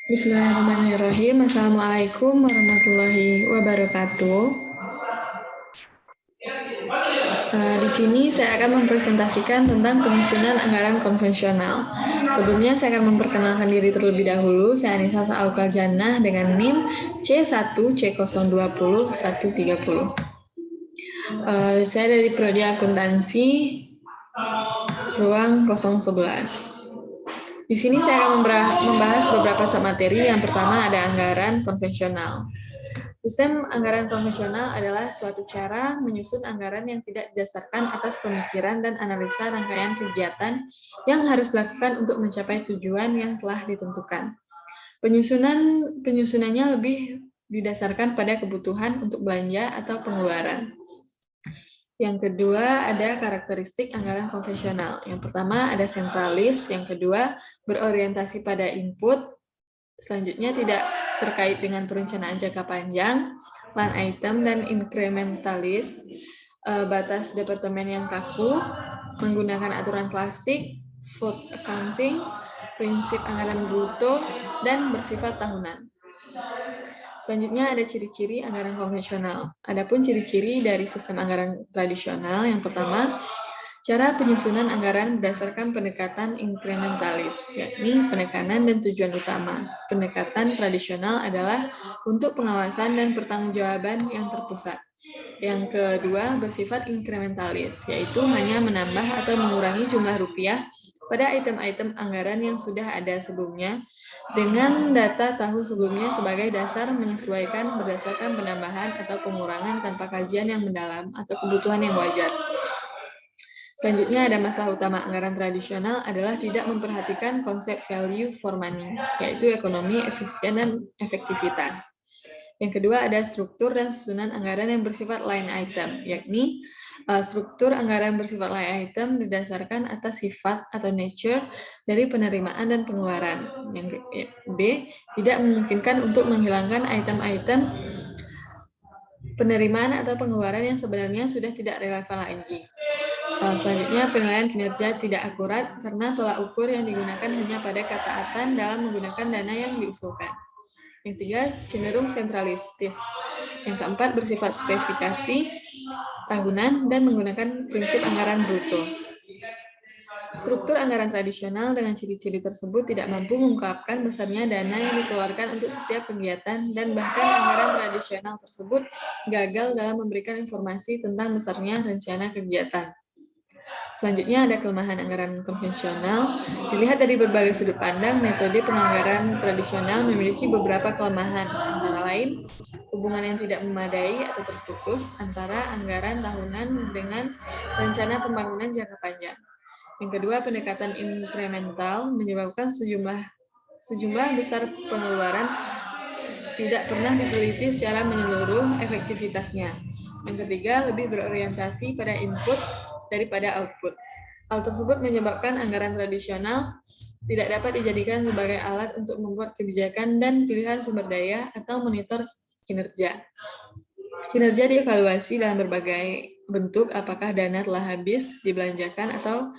Bismillahirrahmanirrahim. Assalamualaikum warahmatullahi wabarakatuh. Di sini saya akan mempresentasikan tentang penyusunan anggaran konvensional. Sebelumnya saya akan memperkenalkan diri terlebih dahulu. Saya Anissa Sa'aukal Jannah dengan NIM C1C020-130. Saya dari Prodi Akuntansi ruang 011. Di sini saya akan membahas beberapa submateri. Yang pertama ada anggaran konvensional. Sistem anggaran konvensional adalah suatu cara menyusun anggaran yang tidak didasarkan atas pemikiran dan analisa rangkaian kegiatan yang harus dilakukan untuk mencapai tujuan yang telah ditentukan. Penyusunannya lebih didasarkan pada kebutuhan untuk belanja atau pengeluaran. Yang kedua, ada karakteristik anggaran konvensional. Yang pertama, ada sentralis. Yang kedua, berorientasi pada input. Selanjutnya, tidak terkait dengan perencanaan jangka panjang, line item, dan inkrementalis. Batas departemen yang kaku, menggunakan aturan klasik, food accounting, prinsip anggaran bruto, dan bersifat tahunan. Selanjutnya ada ciri-ciri anggaran konvensional. Adapun ciri-ciri dari sistem anggaran tradisional, yang pertama, cara penyusunan anggaran berdasarkan pendekatan inkrementalis, yakni penekanan dan tujuan utama. Pendekatan tradisional adalah untuk pengawasan dan pertanggungjawaban yang terpusat. Yang kedua, bersifat inkrementalis, yaitu hanya menambah atau mengurangi jumlah rupiah pada item-item anggaran yang sudah ada sebelumnya dengan data tahun sebelumnya sebagai dasar menyesuaikan berdasarkan penambahan atau pengurangan tanpa kajian yang mendalam atau kebutuhan yang wajar. Selanjutnya ada masalah utama anggaran tradisional adalah tidak memperhatikan konsep value for money, yaitu ekonomi, efisien, dan efektivitas. Yang kedua ada struktur dan susunan anggaran yang bersifat line item, yakni struktur anggaran bersifat line item didasarkan atas sifat atau nature dari penerimaan dan pengeluaran. Yang B, tidak memungkinkan untuk menghilangkan item-item penerimaan atau pengeluaran yang sebenarnya sudah tidak relevan lagi. Selanjutnya, penilaian kinerja tidak akurat karena tolak ukur yang digunakan hanya pada ketaatan dalam menggunakan dana yang diusulkan. Yang tiga, cenderung sentralistis. Yang keempat, bersifat spesifikasi tahunan dan menggunakan prinsip anggaran bruto. Struktur anggaran tradisional dengan ciri-ciri tersebut tidak mampu mengungkapkan besarnya dana yang dikeluarkan untuk setiap kegiatan dan bahkan anggaran tradisional tersebut gagal dalam memberikan informasi tentang besarnya rencana kegiatan. Selanjutnya ada kelemahan anggaran konvensional. Dilihat dari berbagai sudut pandang, metode penganggaran tradisional memiliki beberapa kelemahan, antara lain hubungan yang tidak memadai atau terputus antara anggaran tahunan dengan rencana pembangunan jangka panjang. Yang kedua, pendekatan inkremental menyebabkan sejumlah besar pengeluaran tidak pernah diteliti secara menyeluruh efektivitasnya. Yang ketiga, lebih berorientasi pada input daripada output. Hal tersebut menyebabkan anggaran tradisional tidak dapat dijadikan sebagai alat untuk membuat kebijakan dan pilihan sumber daya atau monitor kinerja. Kinerja dievaluasi dalam berbagai bentuk, apakah dana telah habis dibelanjakan atau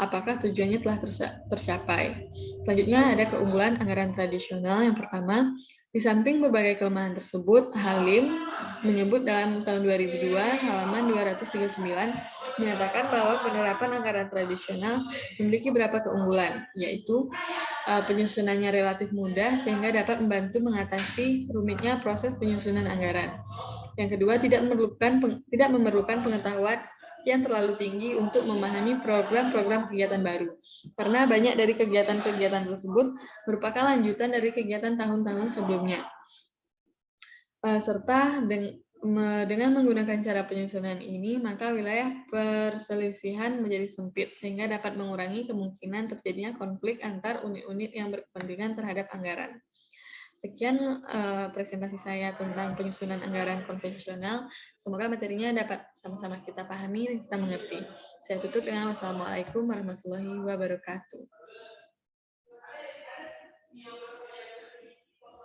apakah tujuannya telah tercapai. Selanjutnya ada keunggulan anggaran tradisional. Yang pertama, di samping berbagai kelemahan tersebut, Halim menyebut dalam tahun 2002, halaman 239, menyatakan bahwa penerapan anggaran tradisional memiliki beberapa keunggulan, yaitu penyusunannya relatif mudah sehingga dapat membantu mengatasi rumitnya proses penyusunan anggaran. Yang kedua, tidak memerlukan pengetahuan yang terlalu tinggi untuk memahami program-program kegiatan baru, karena banyak dari kegiatan-kegiatan tersebut merupakan lanjutan dari kegiatan tahun-tahun sebelumnya. Serta dengan menggunakan cara penyusunan ini, maka wilayah perselisihan menjadi sempit, sehingga dapat mengurangi kemungkinan terjadinya konflik antar unit-unit yang berkepentingan terhadap anggaran. Sekian presentasi saya tentang penyusunan anggaran konvensional. Semoga materinya dapat sama-sama kita pahami dan kita mengerti. Saya tutup dengan wassalamualaikum warahmatullahi wabarakatuh.